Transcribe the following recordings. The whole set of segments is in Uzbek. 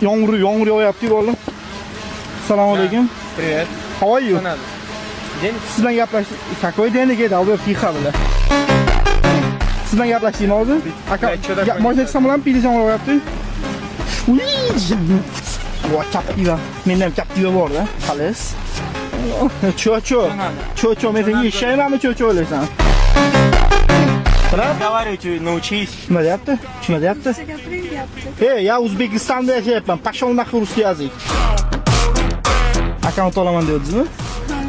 Yağmur yağayapti oğlum. Assalomu alaykum. Привет. How are you? Что надо? Денег? Siz bilan gaplashdik. Какой денег edi? Albo fixa bilan. Siz bilan gaplashdik hozir. Aka, mashina chiqsam pilisan olyapti. Voy, Captiva. Menda ham Captiva bor-da. Xolos. Cho'cho. Cho'cho, men senga ishlaymanmi cho'cho o'ylaysan? Разговаривать научись. Nima deyapti? Nima deyapti? Hey, ya O'zbekistonda yashayapman. Pashol naqi rus yozik. Akkaunt olaman deyapsizmi?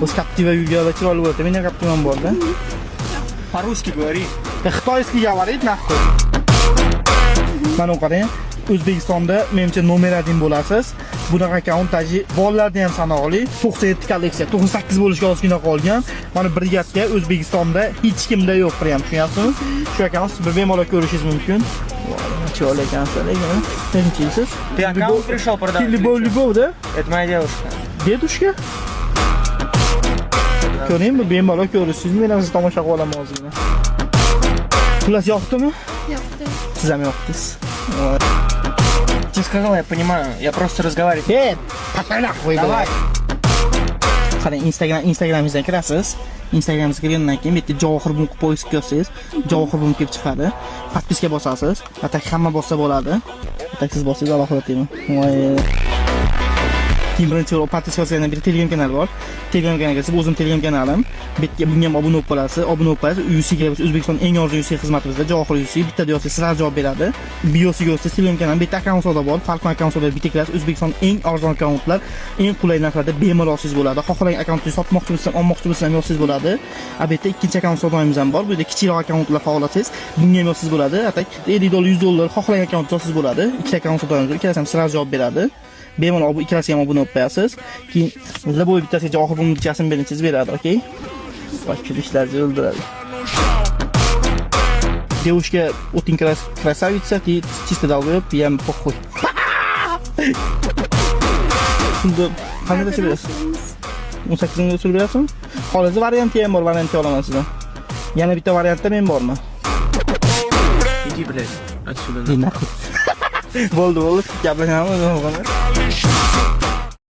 O'z Captiva yurganda chiroyli bo'ladi. Menda Captiva bor-da. По-русски говори. Xitoyskiy говорит naqi. Mana qarang. O'zbekistonda menimcha nomer 1 bo'lasiz. Bunaqa akkauntdaji bolalarda ham sanoqli. 97 kolleksiya, 98 bo'lishga ozgina qolgan. Mana brigadga O'zbekistonda hech kimda yo'q, prям tushunyapsizmi? Shu akkaunt siz bemalol ko'rishingiz mumkin. Cho'l ekansiz, Nechisiz? Ты аккаунт пришел продавать? Любовь, да? Это моя девушка. Dedushka? Ko'ring, bemalol ko'rishingiz, men ham sizni tomosha qilib olaman hozirgina. Xullas yoqdimi? Yoqdi. Siz ham yoqdingiz. Тебе сказала, я понимаю. Я просто разговариваю. Patanaq Давай. Qarang, Instagramingizdan kirasiz. Instagramingizga kirgandan keyin bu yerda Javohir Bum poisk qilsangiz, Javohir Bum kelib chiqadi. Podpiska bosasiz. Atak hamma bossa bo'ladi. Atak siz bossangiz alohida deyman. Voy. Keyin birinchi podpiskasiyadan bir Telegram kanali bor. Telegram kanaliga siz o'zim Telegram kanalim. Bitga bunga ham obuna bo'lib qolasiz. Obuna bo'lib qolasiz. UC'ga biz O'zbekiston eng arzon UC xizmatimizda Javohir UC bitta deysiz, sizlar javob beradi. Biosiga o'siz Telegram kanali bitta akkaunt savdo bor. Falcon akkaunt savdo bitta kirasiz. O'zbekiston eng arzon akkauntlar, eng qulay narxlarda bemalol siz bo'ladi. Xohlagan akkauntni sotmoqchi bo'lsam, olmoqchi bo'lsam yo'siz bo'ladi. Bu yerda ikkinchi akkaunt savdoyimiz ham bor. Bu yerda kichikroq akkauntlar faolasiz. Bunga ham yo'siz bo'ladi. Atak $50, $100 xohlagan akkaunt yo'siz bo'ladi. Ikkita akkaunt savdoyimiz bor. Ikkalasi ham sizlar javob beradi. Bemalol bu ikkalasiga ham obuna bo'lib qo'yasiz. Keyin Laboy bittasiga Javohir Bum bichasini birinchisi beradi, okey? Boshqa ishlarni o'ldiradi. Девушка очень красавица, ты чисто долбоёб, я похуй. Shunda qanday deb berasiz? 18 ming usul berasizmi? Hozir varianti ham bor, varianti olaman sizdan. Yana bitta variantda men borman. Иди, блядь, отсюда. Bo'ldi, gaplashamiz.